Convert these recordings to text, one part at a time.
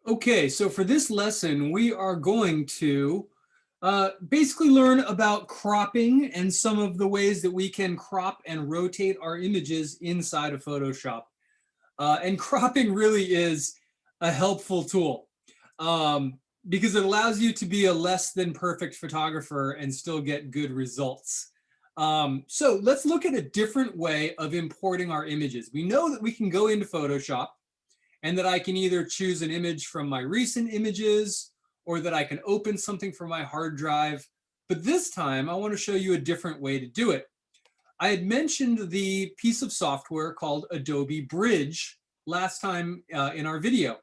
Okay, so for this lesson, we are going to basically learn about cropping and some of the ways that we can crop and rotate our images inside of Photoshop. And cropping really is a helpful tool because it allows you to be a less than perfect photographer and still get good results. So let's look at a different way of importing our images. We know that we can go into Photoshop and that I can either choose an image from my recent images or that I can open something from my hard drive. But this time I want to show you a different way to do it. I had mentioned the piece of software called Adobe Bridge last time in our video,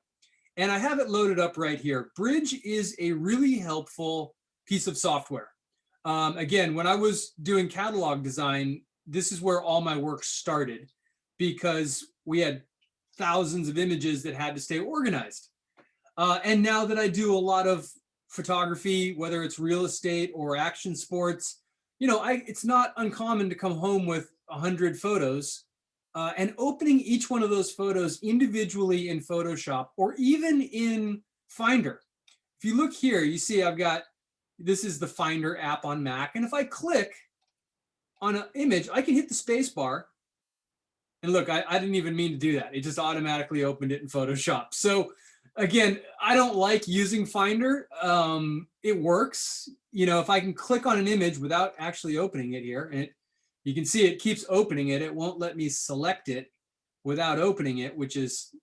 and I have it loaded up right here. Bridge is a really helpful piece of software. Again, when I was doing catalog design, this is where all my work started because we had thousands of images that had to stay organized. And now that I do a lot of photography, whether it's real estate or action sports, it's not uncommon to come home with 100 photos and opening each one of those photos individually in Photoshop or even in Finder. If you look here, you see this is the Finder app on Mac. And if I click on an image, I can hit the space bar. And look, I didn't even mean to do that. It just automatically opened it in Photoshop. So again, I don't like using Finder. It works. If I can click on an image without actually opening it here, and you can see it keeps opening it. It won't let me select it without opening it, which is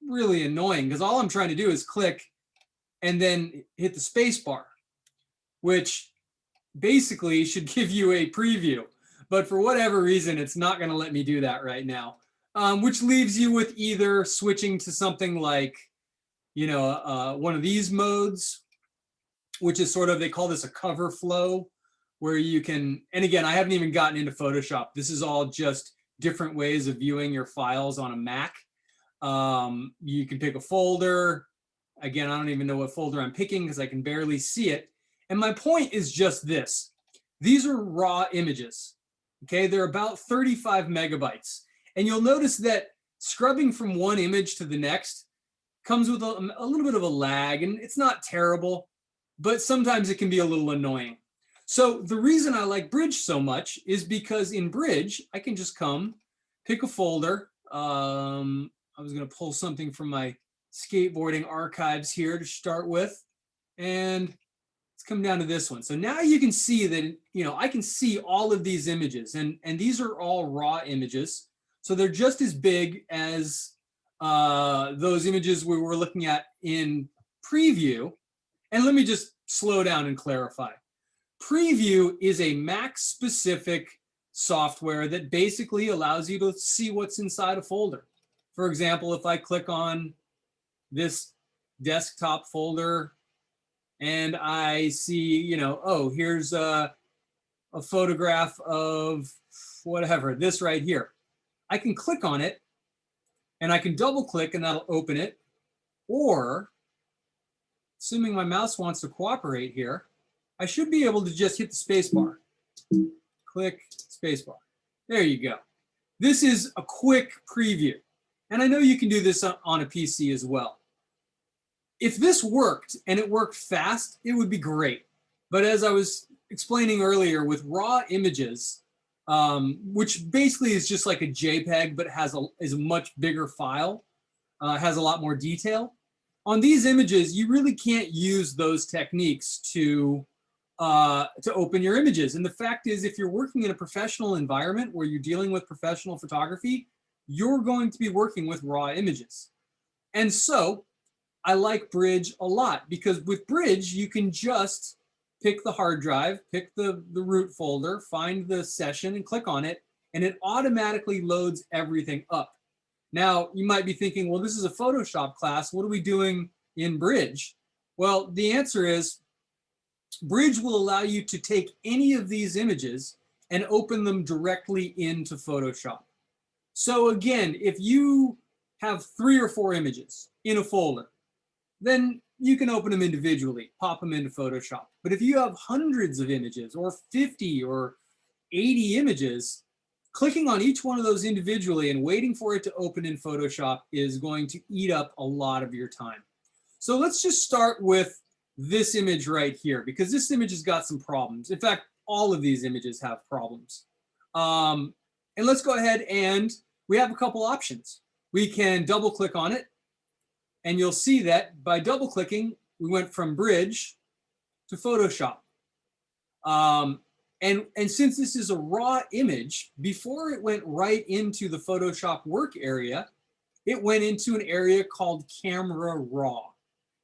really annoying because all I'm trying to do is click and then hit the space bar, which basically should give you a preview. But for whatever reason, it's not going to let me do that right now, which leaves you with either switching to something like, one of these modes, which is sort of, they call this a cover flow, where you can, and again, I haven't even gotten into Photoshop. This is all just different ways of viewing your files on a Mac. You can pick a folder. Again, I don't even know what folder I'm picking because I can barely see it. And my point is just this. These are raw images. Okay, they're about 35 megabytes. And you'll notice that scrubbing from one image to the next comes with a little bit of a lag, and it's not terrible, but sometimes it can be a little annoying. So the reason I like Bridge so much is because in Bridge, I can just come, pick a folder. I was going to pull something from my skateboarding archives here to start with, and let's come down to this one. So now you can see that, I can see all of these images, and these are all raw images. So they're just as big as those images we were looking at in Preview. And let me just slow down and clarify. Preview is a Mac-specific software that basically allows you to see what's inside a folder. For example, if I click on this desktop folder, and I see, oh, here's a photograph of whatever, this right here. I can click on it and I can double click and that'll open it. Or, assuming my mouse wants to cooperate here, I should be able to just hit the space bar. Click space bar. There you go. This is a quick preview. And I know you can do this on a PC as well. If this worked and it worked fast, it would be great. But as I was explaining earlier, with raw images, which basically is just like a JPEG, but is a much bigger file, has a lot more detail. On these images, you really can't use those techniques to open your images. And the fact is, if you're working in a professional environment where you're dealing with professional photography, you're going to be working with raw images. And so I like Bridge a lot because with Bridge, you can just pick the hard drive, pick the root folder, find the session and click on it, and it automatically loads everything up. Now, you might be thinking, well, this is a Photoshop class. What are we doing in Bridge? Well, the answer is Bridge will allow you to take any of these images and open them directly into Photoshop. So again, if you have 3 or 4 images in a folder, then you can open them individually, pop them into Photoshop. But if you have hundreds of images or 50 or 80 images, clicking on each one of those individually and waiting for it to open in Photoshop is going to eat up a lot of your time. So let's just start with this image right here, because this image has got some problems. In fact, all of these images have problems. And let's go ahead, and we have a couple options. We can double click on it, and you'll see that by double clicking, we went from Bridge to Photoshop. And since this is a raw image, before it went right into the Photoshop work area, it went into an area called Camera Raw.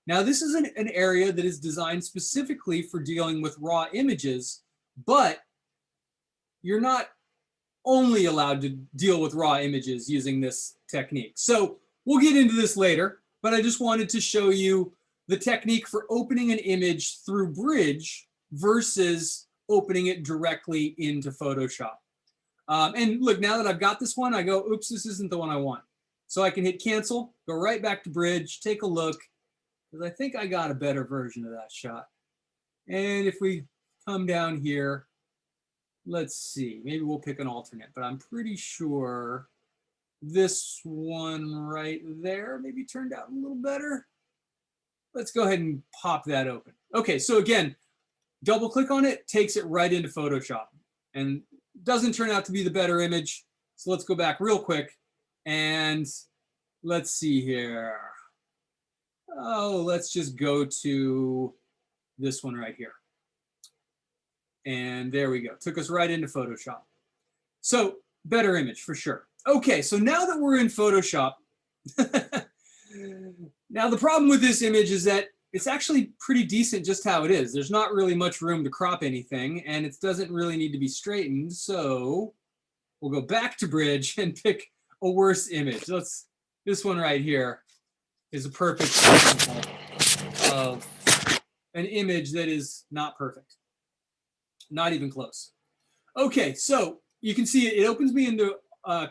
Now, this is an area that is designed specifically for dealing with raw images, but you're not only allowed to deal with raw images using this technique. So we'll get into this later, but I just wanted to show you the technique for opening an image through Bridge versus opening it directly into Photoshop. And look, now that I've got this one, I go, oops, this isn't the one I want. So I can hit cancel, go right back to Bridge, take a look, because I think I got a better version of that shot. And if we come down here, let's see, maybe we'll pick an alternate, but I'm pretty sure this one right there maybe turned out a little better. Let's go ahead and pop that open. Okay, so again, double click on it, takes it right into Photoshop, and doesn't turn out to be the better image. So let's go back real quick, and let's see here. Oh, let's just go to this one right here. And there we go. Took us right into Photoshop. So better image for sure. Okay, so now that we're in Photoshop, now the problem with this image is that it's actually pretty decent just how it is. There's not really much room to crop anything, and it doesn't really need to be straightened. So we'll go back to Bridge and pick a worse image. This one right here is a perfect example of an image that is not perfect. Not even close. Okay, so you can see it opens me into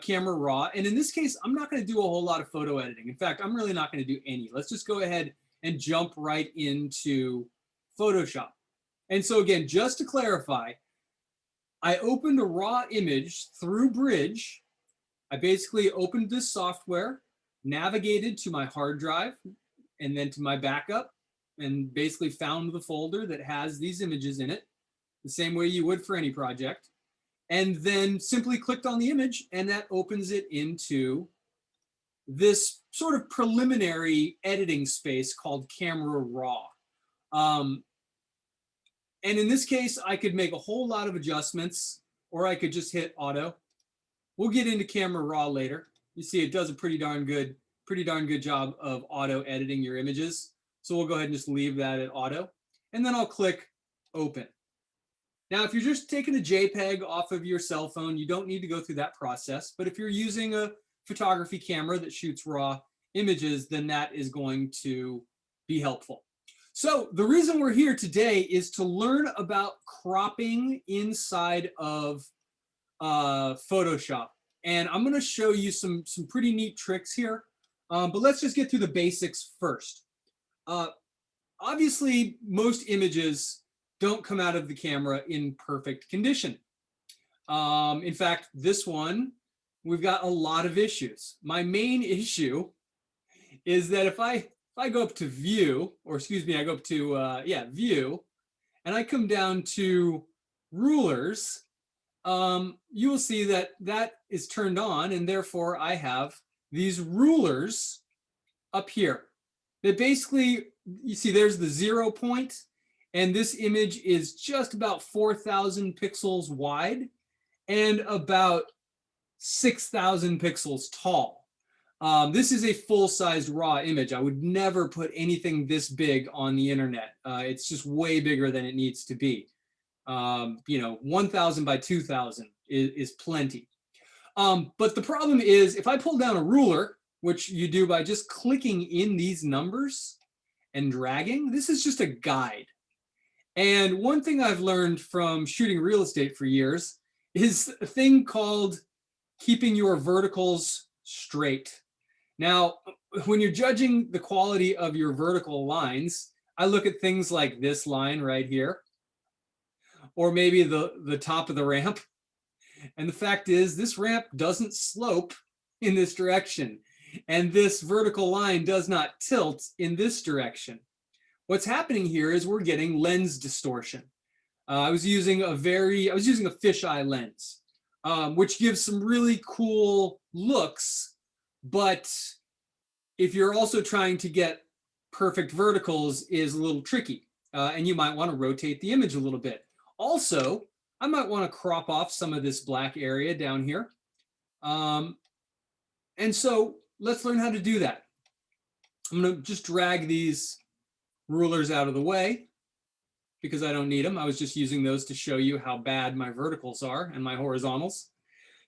Camera Raw. And in this case, I'm not going to do a whole lot of photo editing. In fact, I'm really not going to do any. Let's just go ahead and jump right into Photoshop. And so again, just to clarify, I opened a raw image through Bridge. I basically opened this software, navigated to my hard drive, and then to my backup, and basically found the folder that has these images in it, the same way you would for any project, and then simply clicked on the image, and that opens it into this sort of preliminary editing space called Camera Raw. And in this case, I could make a whole lot of adjustments, or I could just hit auto. We'll get into Camera Raw later. You see it does a pretty darn good job of auto editing your images. So we'll go ahead and just leave that at auto. And then I'll click open. Now, if you're just taking a JPEG off of your cell phone, you don't need to go through that process. But if you're using a photography camera that shoots raw images, then that is going to be helpful. So the reason we're here today is to learn about cropping inside of Photoshop. And I'm going to show you some pretty neat tricks here. But let's just get through the basics first. Obviously, most images don't come out of the camera in perfect condition. In fact, this one, we've got a lot of issues. My main issue is that if I go up to view, or excuse me, I go up to, view, and I come down to rulers, you will see that that is turned on, and therefore I have these rulers up here. That basically, you see there's the 0 point, and this image is just about 4,000 pixels wide and about 6,000 pixels tall. This is a full-sized raw image. I would never put anything this big on the internet. It's just way bigger than it needs to be. 1,000 by 2,000 is plenty. But the problem is, if I pull down a ruler, which you do by just clicking in these numbers and dragging, this is just a guide. And one thing I've learned from shooting real estate for years is a thing called keeping your verticals straight. Now, when you're judging the quality of your vertical lines, I look at things like this line right here, or maybe the top of the ramp. And the fact is, this ramp doesn't slope in this direction. and this vertical line does not tilt in this direction. What's happening here is we're getting lens distortion. I was using a fisheye lens, which gives some really cool looks, but if you're also trying to get perfect verticals is a little tricky, and you might want to rotate the image a little bit. Also, I might want to crop off some of this black area down here. And so let's learn how to do that. I'm going to just drag these rulers out of the way because I don't need them. I was just using those to show you how bad my verticals are and my horizontals.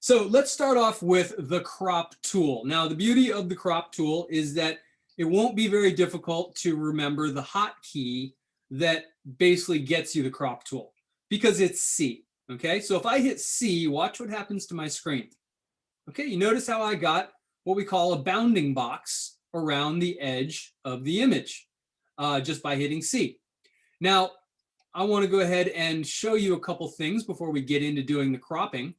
So let's start off with the crop tool. Now, the beauty of the crop tool is that it won't be very difficult to remember the hotkey that basically gets you the crop tool because it's C. Okay, so if I hit C, watch what happens to my screen. Okay, you notice how I got what we call a bounding box around the edge of the image just by hitting C. Now, I want to go ahead and show you a couple things before we get into doing the cropping.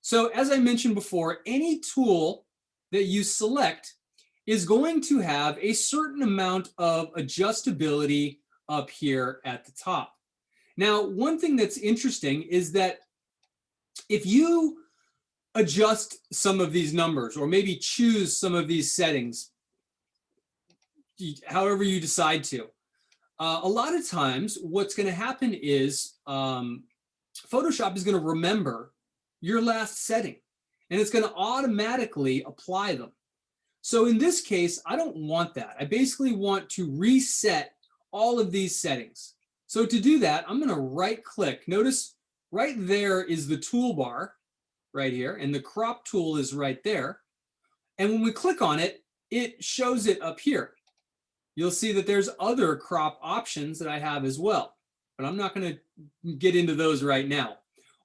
So as I mentioned before, any tool that you select is going to have a certain amount of adjustability up here at the top. Now, one thing that's interesting is that if you adjust some of these numbers or maybe choose some of these settings, however you decide to, a lot of times what's going to happen is Photoshop is going to remember your last setting and it's going to automatically apply them. So in this case, I don't want that. I basically want to reset all of these settings. So to do that, I'm going to right click. Notice right there is the toolbar right here, and the crop tool is right there. And when we click on it, it shows it up here. You'll see that there's other crop options that I have as well, but I'm not going to get into those right now.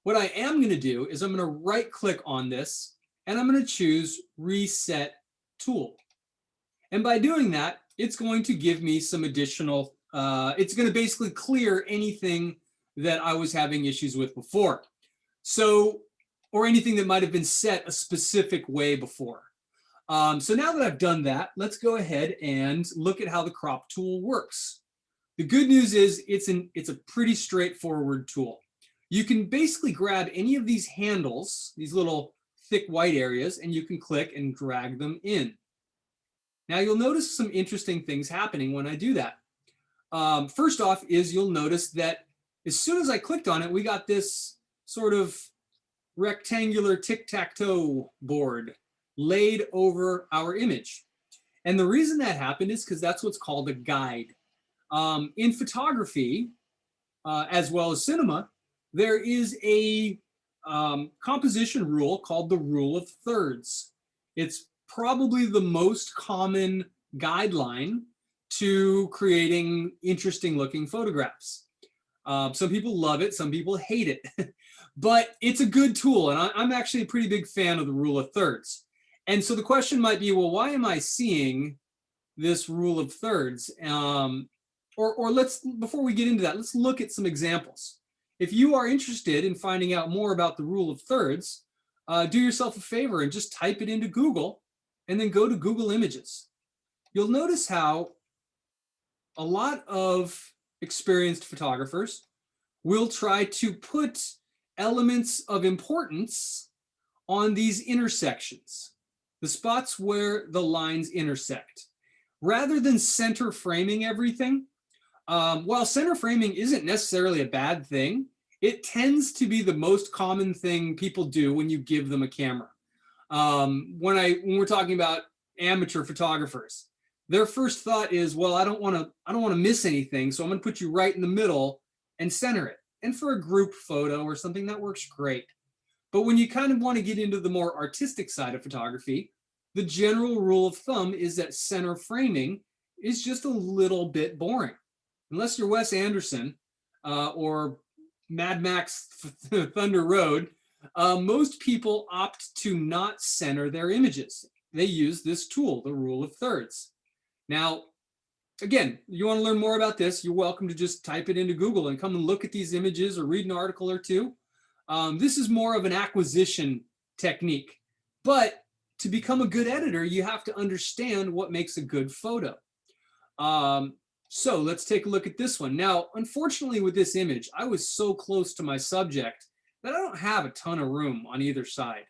What I am going to do is I'm going to right click on this and I'm going to choose Reset Tool. And by doing that, it's going to give me some additional, it's going to basically clear anything that I was having issues with before. So, or anything that might have been set a specific way before. So now that I've done that, let's go ahead and look at how the crop tool works. The good news is it's a pretty straightforward tool. You can basically grab any of these handles, these little thick white areas, and you can click and drag them in. Now you'll notice some interesting things happening when I do that. First off is you'll notice that as soon as I clicked on it, we got this sort of rectangular tic-tac-toe board laid over our image. And the reason that happened is because that's what's called a guide. In photography, as well as cinema, there is a composition rule called the rule of thirds. It's probably the most common guideline to creating interesting looking photographs. Some people love it, some people hate it, but it's a good tool. And I'm actually a pretty big fan of the rule of thirds. And so the question might be, well, why am I seeing this rule of thirds? Or let's, before we get into that, let's look at some examples. If you are interested in finding out more about the rule of thirds, do yourself a favor and just type it into Google and then go to Google Images. You'll notice how a lot of experienced photographers will try to put elements of importance on these intersections, the spots where the lines intersect. Rather than center framing everything, while center framing isn't necessarily a bad thing, it tends to be the most common thing people do when you give them a camera. When we're talking about amateur photographers, their first thought is, well, I don't want to miss anything, so I'm going to put you right in the middle and center it. And for a group photo or something, that works great. But when you kind of want to get into the more artistic side of photography, the general rule of thumb is that center framing is just a little bit boring. Unless you're Wes Anderson or Mad Max Thunder Road, most people opt to not center their images. They use this tool, the rule of thirds. Now, again, you want to learn more about this, you're welcome to just type it into Google and come and look at these images or read an article or two. This is more of an acquisition technique, but to become a good editor, you have to understand what makes a good photo. So let's take a look at this one. Now, unfortunately with this image, I was so close to my subject that I don't have a ton of room on either side.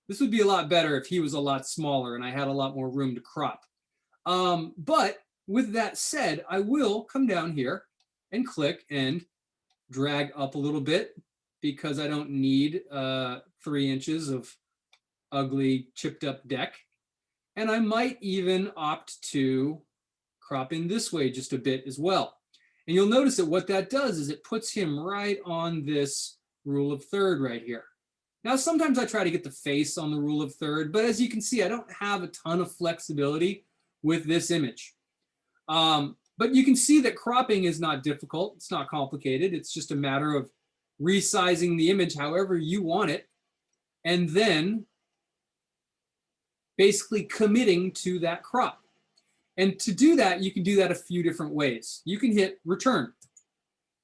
This would be a lot better if he was a lot smaller and I had a lot more room to crop. But with that said, I will come down here and click and drag up a little bit because I don't need 3 inches of ugly chipped up deck. And I might even opt to crop in this way just a bit as well. And you'll notice that what that does is it puts him right on this rule of third right here. Now, sometimes I try to get the face on the rule of third, but as you can see, I don't have a ton of flexibility with this image. But you can see that cropping is not difficult. It's not complicated. It's just a matter of resizing the image however you want it, and then basically committing to that crop. And to do that, you can do that a few different ways. You can hit return,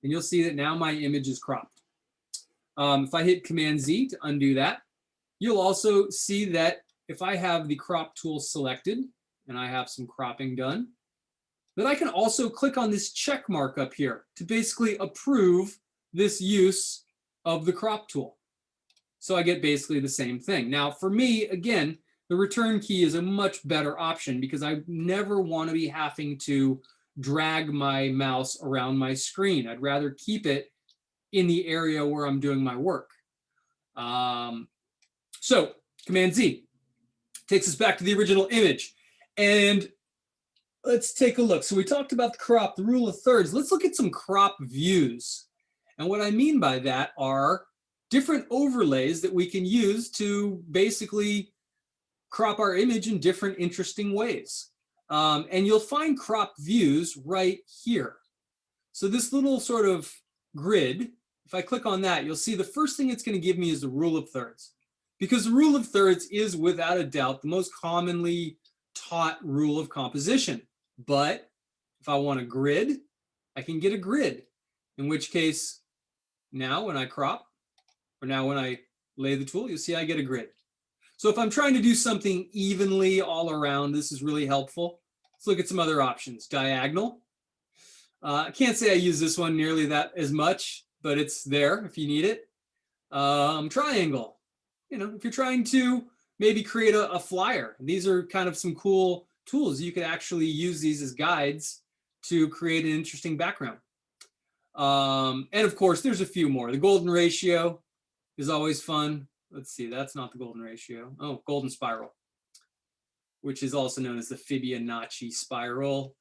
and you'll see that now my image is cropped. If I hit Command Z to undo that, you'll also see that if I have the crop tool selected and I have some cropping done, that I can also click on this check mark up here to basically approve this use of the crop tool. So I get basically the same thing. Now for me, again, the return key is a much better option because I never want to be having to drag my mouse around my screen. I'd rather keep it in the area where I'm doing my work. So Command Z takes us back to the original image. And let's take a look. So we talked about the crop, the rule of thirds. Let's look at some crop views. And what I mean by that are different overlays that we can use to basically crop our image in different interesting ways. And you'll find crop views right here. So this little sort of grid, if I click on that, you'll see the first thing it's going to give me is the rule of thirds. Because the rule of thirds is without a doubt the most commonly taught rule of composition. But if I want a grid, I can get a grid, in which case now when I crop, or now when I lay the tool, you'll see I get a grid. So if I'm trying to do something evenly all around, this is really helpful. Let's look at some other options. Diagonal. I can't say I use this one nearly that as much, but it's there if you need it. Triangle. You know, if you're trying to maybe create a flyer, these are kind of some cool tools. You could actually use these as guides to create an interesting background. And of course, there's a few more. The golden ratio is always fun. Let's see, that's not the golden ratio. Oh, golden spiral, which is also known as the Fibonacci spiral.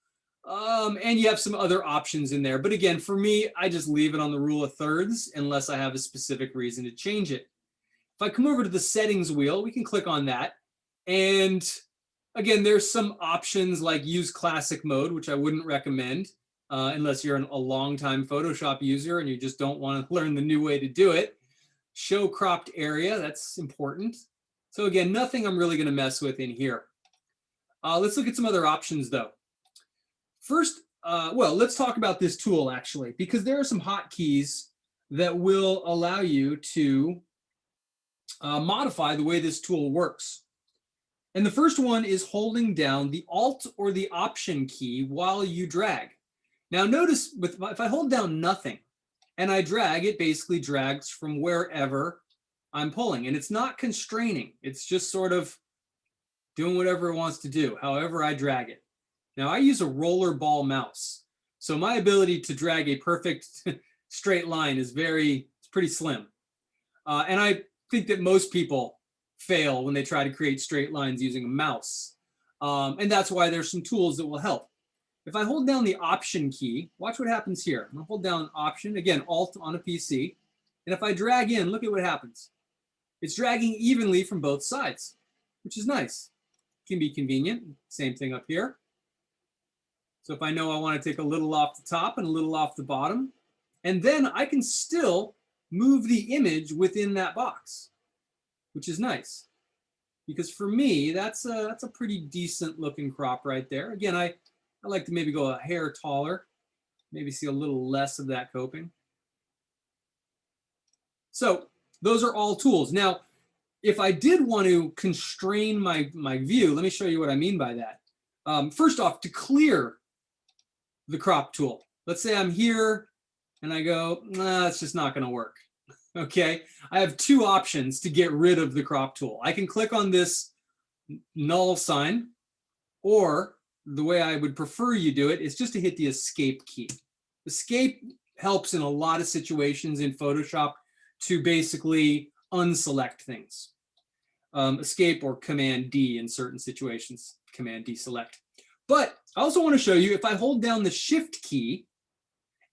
And you have some other options in there. But again, for me, I just leave it on the rule of thirds unless I have a specific reason to change it. If I come over to the settings wheel, we can click on that. And again, there's some options like use classic mode, which I wouldn't recommend unless you're a longtime Photoshop user and you just don't want to learn the new way to do it. Show cropped area, that's important. So again, nothing I'm really going to mess with in here. Let's look at some other options though. First, well, let's talk about this tool actually, because there are some hotkeys that will allow you to modify the way this tool works. And the first one is holding down the Alt or the Option key while you drag. Now notice if I hold down nothing and I drag, it basically drags from wherever I'm pulling. And it's not constraining. It's just sort of doing whatever it wants to do, however I drag it. Now I use a roller ball mouse. So my ability to drag a perfect straight line is it's pretty slim. And I think that most people fail when they try to create straight lines using a mouse. And that's why there's some tools that will help. If I hold down the Option key, watch what happens here. I'm gonna hold down Option, again, Alt on a PC. And if I drag in, look at what happens. It's dragging evenly from both sides, which is nice. Can be convenient. Same thing up here. So if I know I want to take a little off the top and a little off the bottom, and then I can still move the image within that box, which is nice. Because for me, that's a pretty decent looking crop right there. Again, I like to maybe go a hair taller, maybe see a little less of that coping. So those are all tools. Now, if I did want to constrain my view, let me show you what I mean by that. First off, to clear the crop tool, let's say I'm here and I go, nah, it's just not going to work. Okay, I have two options to get rid of the crop tool. I can click on this null sign, or the way I would prefer you do it is just to hit the escape key. Escape helps in a lot of situations in Photoshop to basically unselect things. Escape or Command D in certain situations, Command D select. But I also want to show you if I hold down the Shift key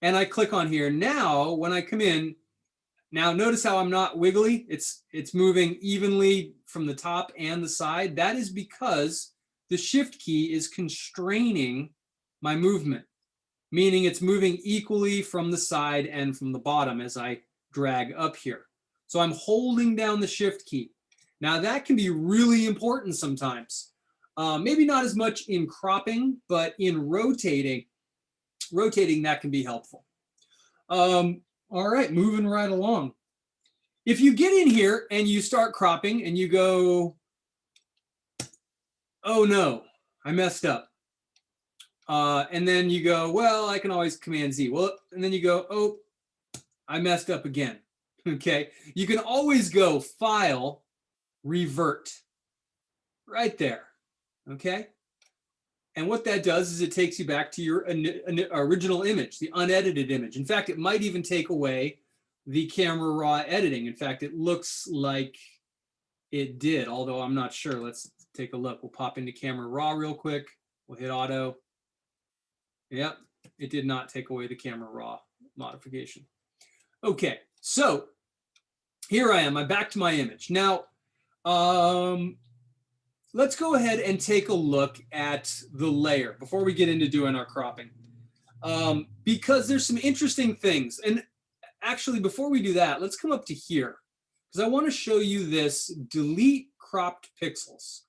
and I click on here, now when I come in, now notice how I'm not wiggly. It's moving evenly from the top and the side. That is because the Shift key is constraining my movement, meaning it's moving equally from the side and from the bottom as I drag up here. So I'm holding down the Shift key. Now that can be really important sometimes. Maybe not as much in cropping, but in rotating that can be helpful. All right, moving right along. If you get in here and you start cropping and you go, oh no, I messed up. And then you go, well, I can always Command Z. Well, and then you go, oh, I messed up again. Okay, you can always go File, Revert, right there. Okay, and what that does is it takes you back to your original image, the unedited image. In fact, it might even take away the camera raw editing. In fact, it looks like it did, although I'm not sure. Let's take a look. We'll pop into camera raw real quick. We'll hit auto. Yep, it did not take away the camera raw modification. Okay, so here I am. I'm back to my image. Now, let's go ahead and take a look at the layer before we get into doing our cropping. Because there's some interesting things. And actually, before we do that, let's come up to here, because I want to show you this delete cropped pixels.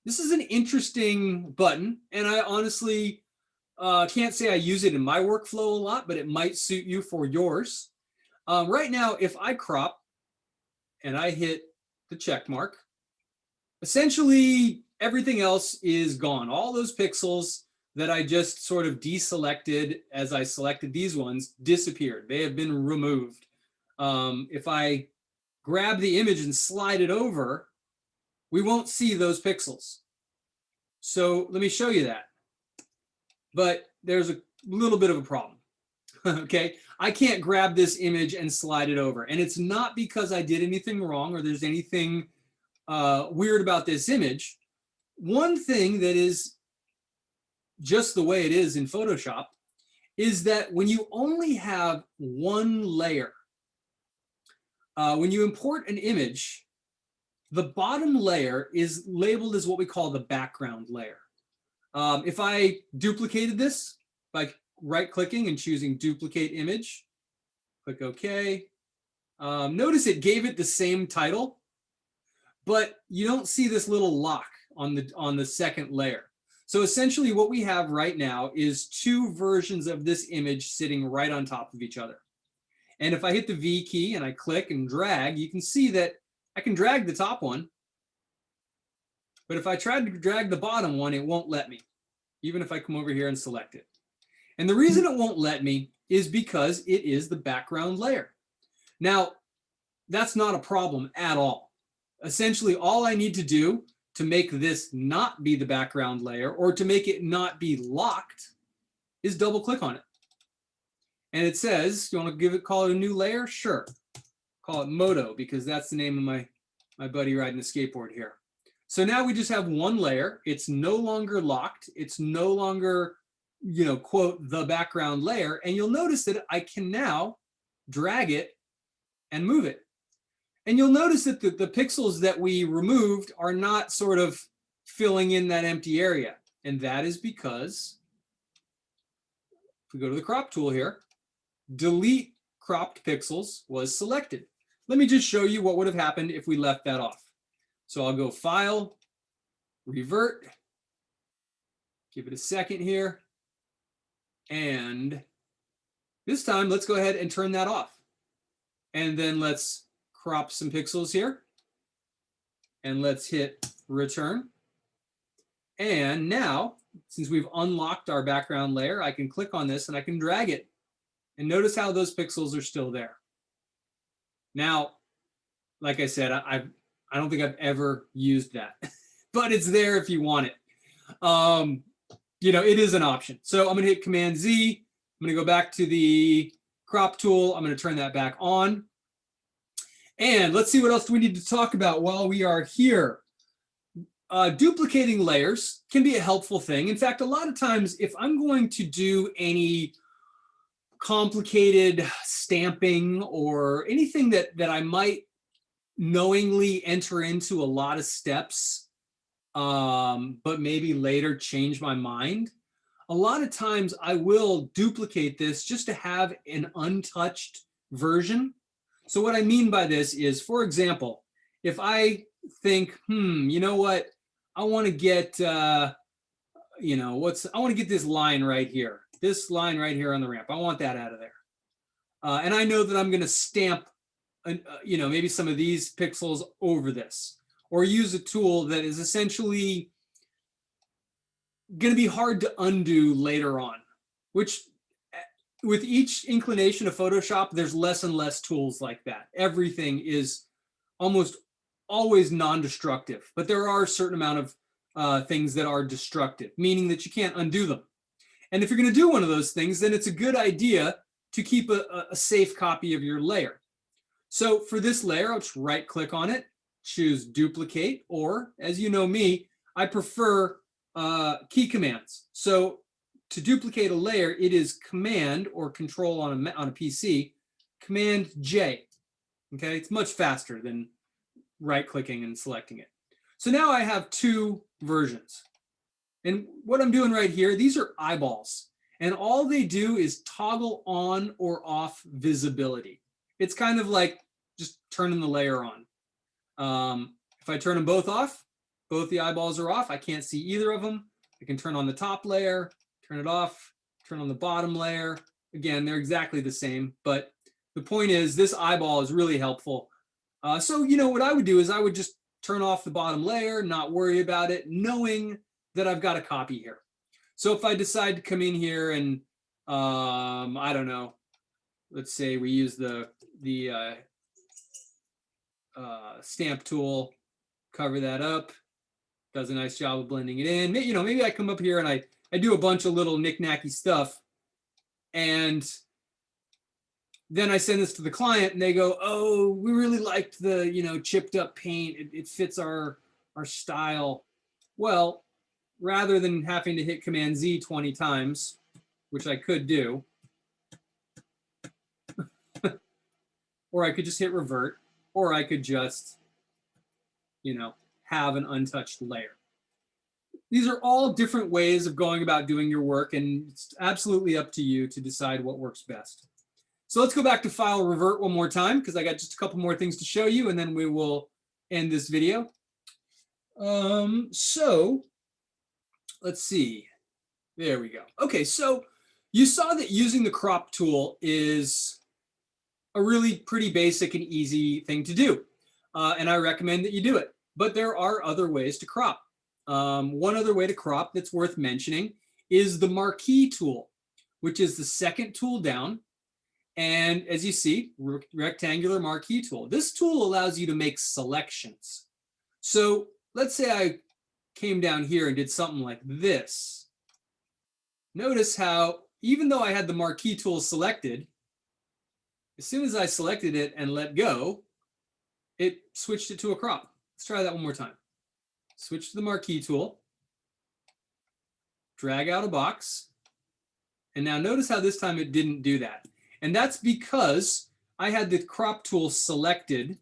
This is an interesting button, and I honestly can't say I use it in my workflow a lot, but it might suit you for yours. Right now, if I crop and I hit the check mark, essentially everything else is gone. All those pixels that I just sort of deselected as I selected these ones disappeared. They have been removed. If I grab the image and slide it over, we won't see those pixels. So let me show you that. But there's a little bit of a problem. Okay, I can't grab this image and slide it over. And it's not because I did anything wrong or there's anything weird about this image. One thing that is just the way it is in Photoshop is that when you only have one layer, when you import an image, the bottom layer is labeled as what we call the background layer. If I duplicated this by right-clicking and choosing Duplicate Image, click OK. Notice it gave it the same title, but you don't see this little lock on the second layer. So essentially what we have right now is two versions of this image sitting right on top of each other. And if I hit the V key and I click and drag, you can see that I can drag the top one, but if I try to drag the bottom one, it won't let me, even if I come over here and select it. And the reason it won't let me is because it is the background layer. Now, that's not a problem at all. Essentially, all I need to do to make this not be the background layer or to make it not be locked is double click on it. And it says, you want to call it a new layer? Sure. Call it Moto, because that's the name of my buddy riding a skateboard here. So now we just have one layer. It's no longer locked. It's no longer, quote, the background layer. And you'll notice that I can now drag it and move it. And you'll notice that the pixels that we removed are not sort of filling in that empty area. And that is because, if we go to the crop tool here, delete cropped pixels was selected. Let me just show you what would have happened if we left that off. So I'll go File, Revert, give it a second here. And this time, let's go ahead and turn that off. And then let's crop some pixels here. and let's hit return. And now, since we've unlocked our background layer, I can click on this and I can drag it. And notice how those pixels are still there. Now, like I said, I don't think I've ever used that, but it's there if you want it. You know, it is an option. So I'm gonna hit Command Z. I'm gonna go back to the crop tool. I'm gonna turn that back on. And let's see what else do we need to talk about while we are here. Duplicating layers can be a helpful thing. In fact, a lot of times, if I'm going to do any complicated stamping or anything that I might knowingly enter into a lot of steps, but maybe later change my mind, a lot of times I will duplicate this just to have an untouched version. So what I mean by this is, for example, if I think, you know what, I want to get, you know, I want to get this line right here. This line right here on the ramp. I want that out of there. And I know that I'm going to stamp, you know, maybe some of these pixels over this, or use a tool that is essentially going to be hard to undo later on, which with each inclination of Photoshop, there's less and less tools like that. Everything is almost always non-destructive, but there are a certain amount of things that are destructive, meaning that you can't undo them. And if you're going to do one of those things, then it's a good idea to keep a safe copy of your layer. So for this layer, I'll just right click on it, choose duplicate, or as you know me, I prefer key commands. So to duplicate a layer, it is Command or Control on a PC, Command J. Okay, it's much faster than right clicking and selecting it. So now I have two versions. And what I'm doing right here, these are eyeballs. And all they do is toggle on or off visibility. It's kind of like just turning the layer on. If I turn them both off, both the eyeballs are off. I can't see either of them. I can turn on the top layer, turn it off, turn on the bottom layer. Again, they're exactly the same, but the point is this eyeball is really helpful. So, you know, what I would do is I would just turn off the bottom layer, not worry about it, knowing that I've got a copy here. So if I decide to come in here and, I don't know, let's say we use the stamp tool, cover that up, does a nice job of blending it in. You know, maybe I come up here and I do a bunch of little knick-knacky stuff, and then I send this to the client and they go, oh, we really liked the, you know, chipped up paint. It fits our style. Well, rather than having to hit Command Z 20 times, which I could do, or I could just hit revert, or I could just, you know, have an untouched layer. These are all different ways of going about doing your work, and it's absolutely up to you to decide what works best. So let's go back to File Revert one more time, because I got just a couple more things to show you, and then we will end this video. So let's see. There we go. Okay, so you saw that using the crop tool is a really pretty basic and easy thing to do. And I recommend that you do it. But there are other ways to crop. One other way to crop that's worth mentioning is the marquee tool, which is the second tool down. And as you see, rectangular marquee tool. This tool allows you to make selections. So let's say I came down here and did something like this. Notice how, even though I had the marquee tool selected, as soon as I selected it and let go, it switched it to a crop. Let's try that one more time. Switch to the marquee tool, drag out a box, and now notice how this time it didn't do that. And that's because I had the crop tool selected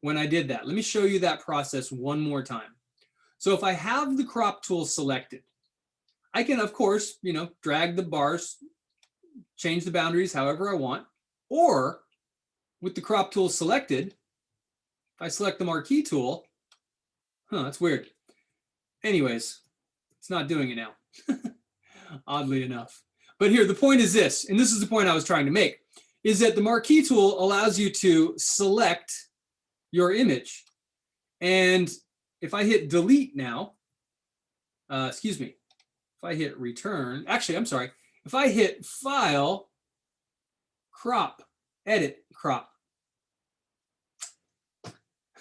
when I did that. Let me show you that process one more time. So if I have the crop tool selected, I can, of course, you know, drag the bars, change the boundaries however I want, or with the crop tool selected, if I select the marquee tool, that's weird. Anyways, it's not doing it now, oddly enough. But here, the point is this, and this is the point I was trying to make, is that the marquee tool allows you to select your image. And if I hit delete now, excuse me, if I hit return, actually, I'm sorry, if I hit file, crop, edit, crop,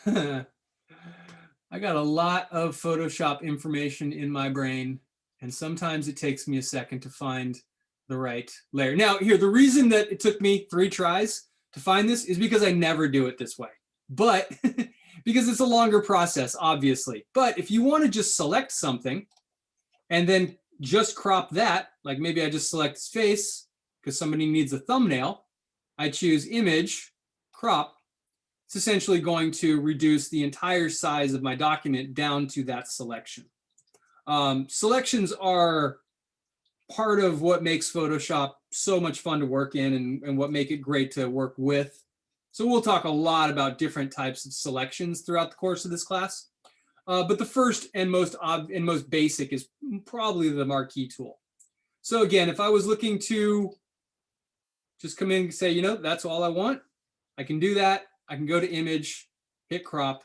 I got a lot of Photoshop information in my brain, and sometimes it takes me a second to find the right layer. Now, here, the reason that it took me 3 tries to find this is because I never do it this way, but because it's a longer process, obviously. But if you want to just select something and then just crop that, like maybe I just select his face because somebody needs a thumbnail, I choose image, crop. It's essentially going to reduce the entire size of my document down to that selection. Selections are part of what makes Photoshop so much fun to work in and what make it great to work with. So we'll talk a lot about different types of selections throughout the course of this class. But the first and most basic is probably the marquee tool. So again, if I was looking to just come in and say, you know, that's all I want, I can do that. I can go to image, hit crop,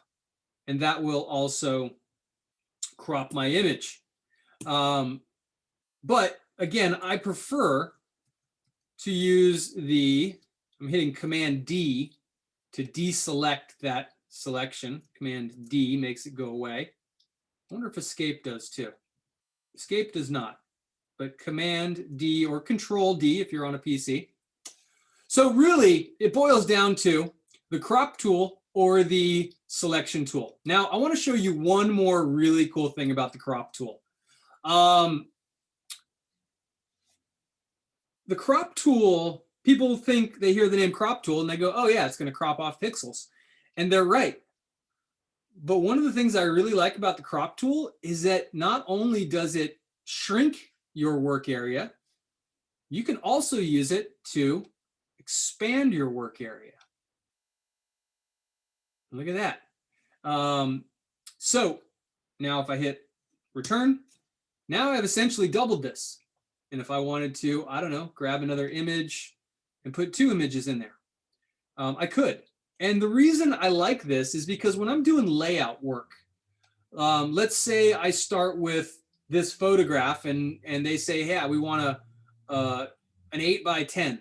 and that will also crop my image. But again, I prefer to use I'm hitting Command D to deselect that selection. Command D makes it go away. I wonder if Escape does too. Escape does not, but Command D or Control D if you're on a PC. So really, it boils down to the crop tool or the selection tool. Now, I want to show you one more really cool thing about the crop tool. The crop tool, people think they hear the name crop tool and they go, oh yeah, it's going to crop off pixels. And they're right. But one of the things I really like about the crop tool is that not only does it shrink your work area, you can also use it to expand your work area. Look at that. So now if I hit return, now I've essentially doubled this. And if I wanted to, I don't know, grab another image and put 2 images in there, I could. And the reason I like this is because when I'm doing layout work, let's say I start with this photograph and they say, hey, we want an 8x10.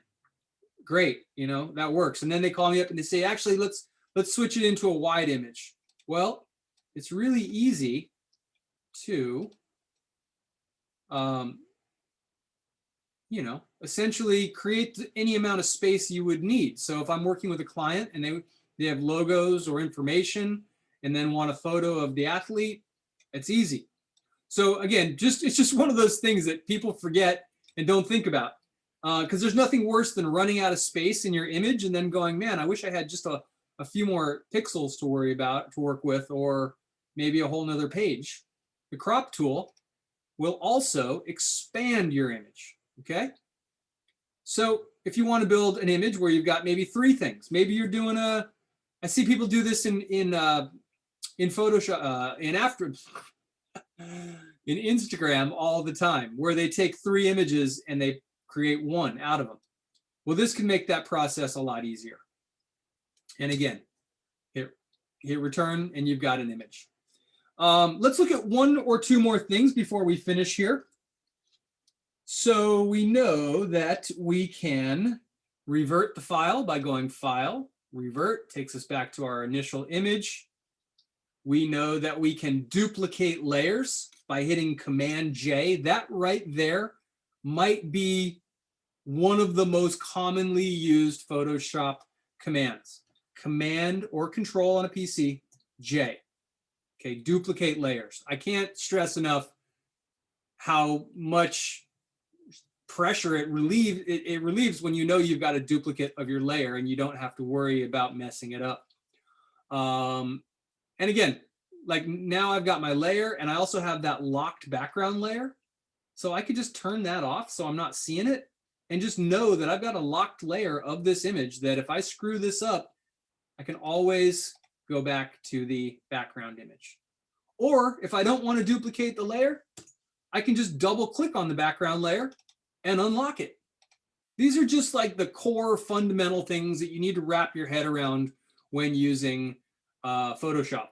Great, you know, that works. And then they call me up and they say, actually, let's switch it into a wide image. Well, it's really easy to, you know, essentially create any amount of space you would need. So if I'm working with a client and they have logos or information and then want a photo of the athlete, it's easy. So again, it's just one of those things that people forget and don't think about. Because there's nothing worse than running out of space in your image and then going, man, I wish I had just a few more pixels to work with, or maybe a whole nother page. The crop tool will also expand your image. Okay. So if you want to build an image where you've got maybe 3 things, maybe you're doing I see people do this in Photoshop, in Instagram all the time, where they take 3 images and they create 1 out of them. Well, this can make that process a lot easier. And again, hit return and you've got an image. Let's look at 1 or 2 more things before we finish here. So we know that we can revert the file by going File, Revert, takes us back to our initial image. We know that we can duplicate layers by hitting Command J. That right there might be one of the most commonly used Photoshop commands. Command or Control on a PC, J. Okay, duplicate layers. I can't stress enough how much pressure it relieves when you know you've got a duplicate of your layer and you don't have to worry about messing it up. And again, like now I've got my layer and I also have that locked background layer. So I could just turn that off so I'm not seeing it and just know that I've got a locked layer of this image that if I screw this up, I can always go back to the background image. Or if I don't want to duplicate the layer, I can just double click on the background layer and unlock it. These are just like the core fundamental things that you need to wrap your head around when using Photoshop.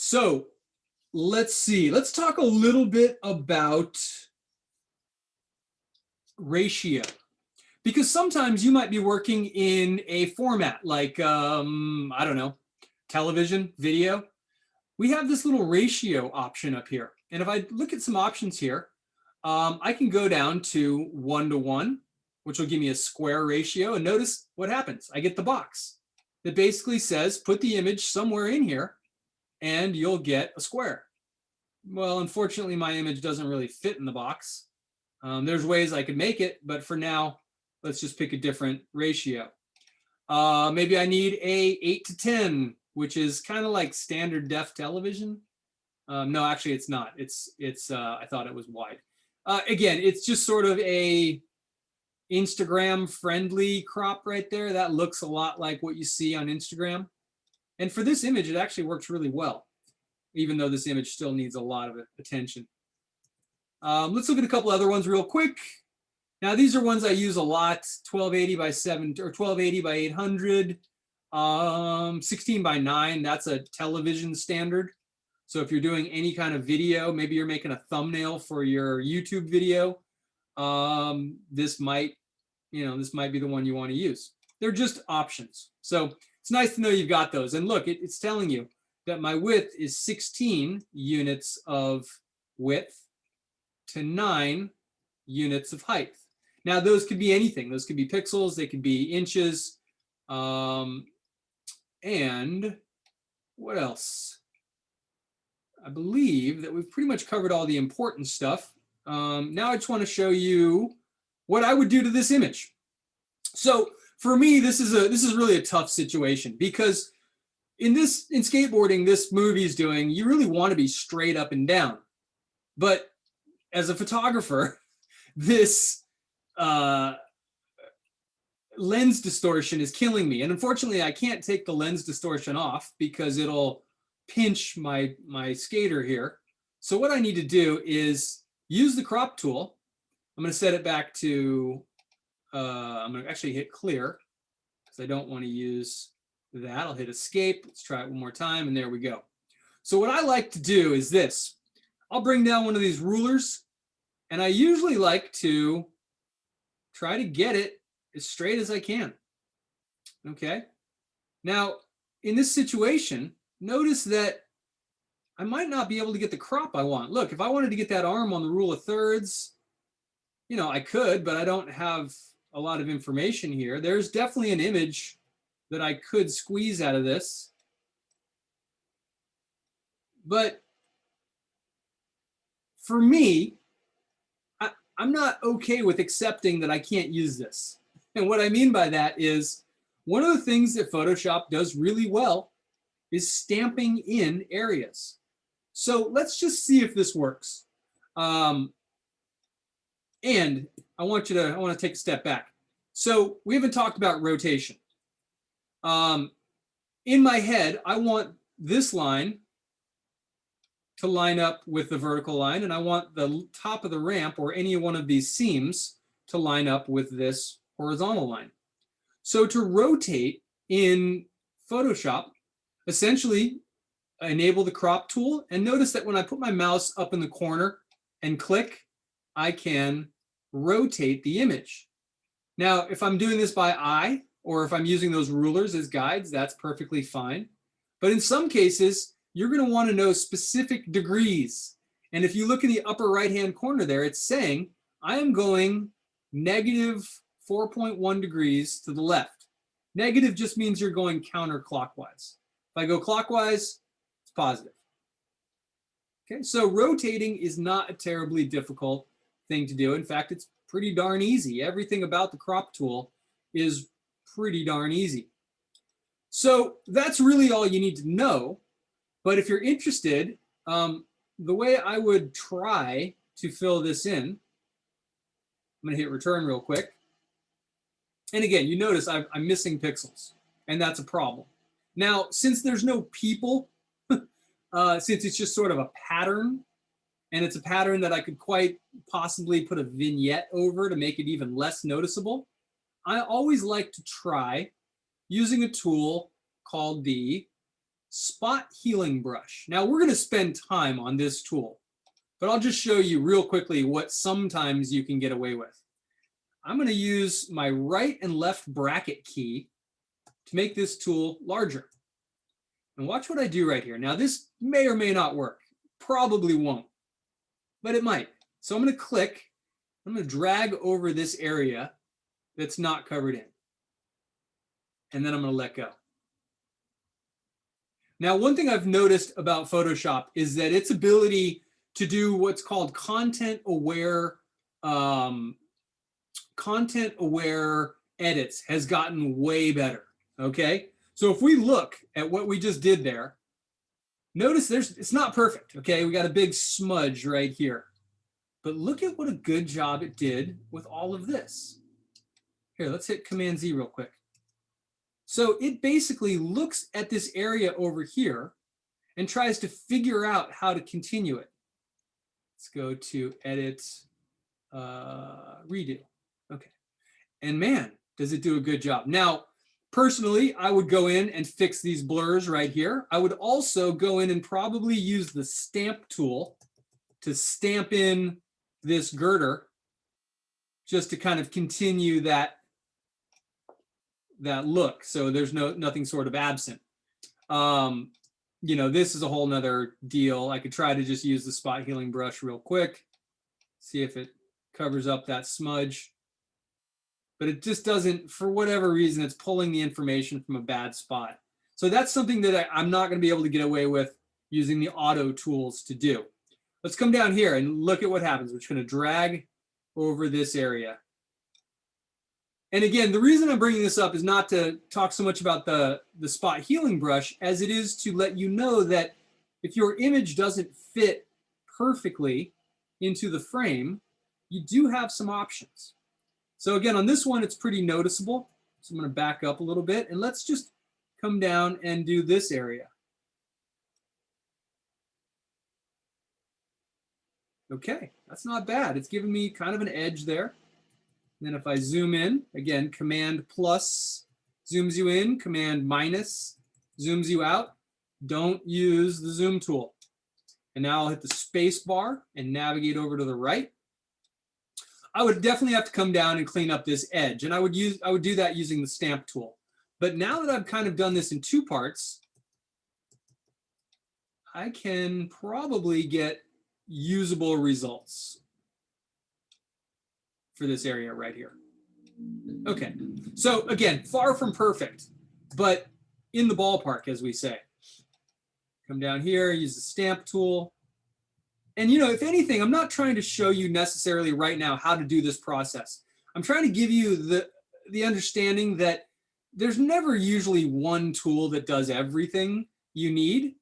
So let's see. Let's talk a little bit about ratio, because sometimes you might be working in a format like, I don't know, television, video. We have this little ratio option up here. And if I look at some options here, I can go down to 1:1, which will give me a square ratio. And notice what happens. I get the box that basically says, put the image somewhere in here and you'll get a square. Well, unfortunately, my image doesn't really fit in the box. There's ways I could make it, but for now, let's just pick a different ratio. Maybe I need a 8:10, which is kind of like standard def television. No, actually it's not. I thought it was wide. Again, it's just sort of a Instagram friendly crop right there. That looks a lot like what you see on Instagram. And for this image, it actually works really well, even though this image still needs a lot of attention. Let's look at a couple other ones real quick. Now, these are ones I use a lot: 1280 by 7 or 1280 by 800, 16:9. That's a television standard. So if you're doing any kind of video, maybe you're making a thumbnail for your YouTube video, this might be the one you want to use. They're just options. So it's nice to know you've got those. And look, it's telling you that my width is 16 units of width to 9 units of height. Now, those could be anything. Those could be pixels. They could be inches. And what else? I believe that we've pretty much covered all the important stuff. Now I just want to show you what I would do to this image. So for me, this is really a tough situation, because in skateboarding, this movie's doing, you really want to be straight up and down. But as a photographer, this lens distortion is killing me. And unfortunately, I can't take the lens distortion off because it'll pinch my skater here. So what I need to do is use the crop tool. I'm going to set it back to, I'm going to actually hit clear because I don't want to use that. I'll hit escape. Let's try it one more time. And there we go. So what I like to do is this. I'll bring down one of these rulers, and I usually like to try to get it as straight as I can. Okay. Now, in this situation, notice that I might not be able to get the crop I want. Look, if I wanted to get that arm on the rule of thirds, I could, but I don't have a lot of information here. There's definitely an image that I could squeeze out of this. But for me, I'm not okay with accepting that I can't use this. And what I mean by that is, one of the things that Photoshop does really well is stamping in areas. So let's just see if this works. And I want to take a step back. So we haven't talked about rotation. In my head, I want this line to line up with the vertical line, and I want the top of the ramp or any one of these seams to line up with this horizontal line. So to rotate in Photoshop, essentially enable the crop tool, and notice that when I put my mouse up in the corner and click, I can rotate the image. Now, if I'm doing this by eye, or if I'm using those rulers as guides, that's perfectly fine. But in some cases, you're going to want to know specific degrees. And if you look in the upper right-hand corner there, it's saying, I am going negative 4.1 degrees to the left. Negative just means you're going counterclockwise. If I go clockwise, it's positive. Okay, so rotating is not a terribly difficult thing to do. In fact, it's pretty darn easy. Everything about the crop tool is pretty darn easy. So that's really all you need to know. But if you're interested, the way I would try to fill this in, I'm going to hit return real quick. And again, you notice I'm missing pixels, and that's a problem. Now, since there's no people, since it's just sort of a pattern, and it's a pattern that I could quite possibly put a vignette over to make it even less noticeable, I always like to try using a tool called the spot healing brush. Now we're going to spend time on this tool, but I'll just show you real quickly what sometimes you can get away with. I'm going to use my right and left bracket key to make this tool larger. And watch what I do right here. Now this may or may not work. Probably won't, but it might. So I'm going to click. I'm going to drag over this area that's not covered in. And then I'm going to let go. Now, one thing I've noticed about Photoshop is that its ability to do what's called content-aware edits has gotten way better, okay? So if we look at what we just did there, notice it's not perfect, okay? We got a big smudge right here. But look at what a good job it did with all of this. Here, let's hit Command Z real quick. So it basically looks at this area over here and tries to figure out how to continue it. Let's go to Edit, Redo. Okay. And man, does it do a good job. Now, personally, I would go in and fix these blurs right here. I would also go in and probably use the stamp tool to stamp in this girder just to kind of continue that look, so there's nothing sort of absent. You know, this is a whole nother deal. I could try to just use the spot healing brush real quick, see if it covers up that smudge, but it just doesn't, for whatever reason, it's pulling the information from a bad spot. So that's something that I'm not going to be able to get away with using the auto tools to do. Let's come down here and look at what happens. We're just going to drag over this area. And again, the reason I'm bringing this up is not to talk so much about the spot healing brush as it is to let you know that if your image doesn't fit perfectly into the frame, you do have some options. So again, on this one, it's pretty noticeable. So I'm going to back up a little bit and let's just come down and do this area. Okay, that's not bad. It's giving me kind of an edge there. Then if I zoom in, again, Command plus zooms you in, Command minus zooms you out. Don't use the zoom tool. And now I'll hit the space bar and navigate over to the right. I would definitely have to come down and clean up this edge, and I would do that using the stamp tool. But now that I've kind of done this in two parts, I can probably get usable results for this area right here. Okay, so again, far from perfect, but in the ballpark, as we say. Come down here, use the stamp tool. And you know, if anything, I'm not trying to show you necessarily right now how to do this process. I'm trying to give you the understanding that there's never usually one tool that does everything you need.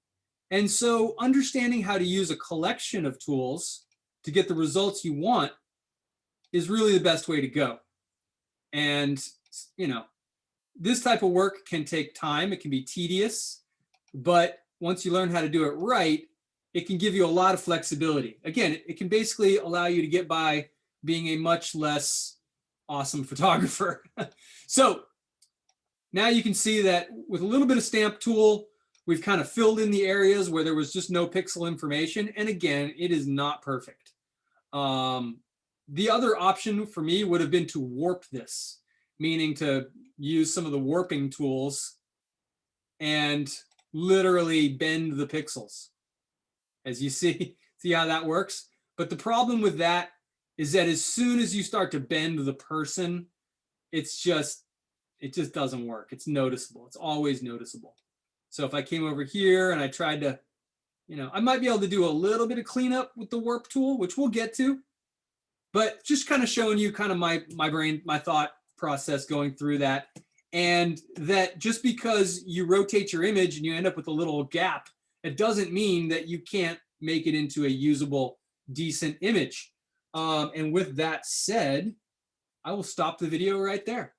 And so understanding how to use a collection of tools to get the results you want is really the best way to go. And, you know, this type of work can take time. It can be tedious, but once you learn how to do it right, it can give you a lot of flexibility. Again, it can basically allow you to get by being a much less awesome photographer. So now you can see that with a little bit of stamp tool, we've kind of filled in the areas where there was just no pixel information. And again, it is not perfect. The other option for me would have been to warp this, meaning to use some of the warping tools and literally bend the pixels. As you see how that works. But the problem with that is that as soon as you start to bend the person, it just doesn't work. It's noticeable. It's always noticeable. So if I came over here and I tried to, you know, I might be able to do a little bit of cleanup with the warp tool, which we'll get to, but just kind of showing you kind of my thought process going through that. And that just because you rotate your image and you end up with a little gap, it doesn't mean that you can't make it into a usable, decent image. And with that said, I will stop the video right there.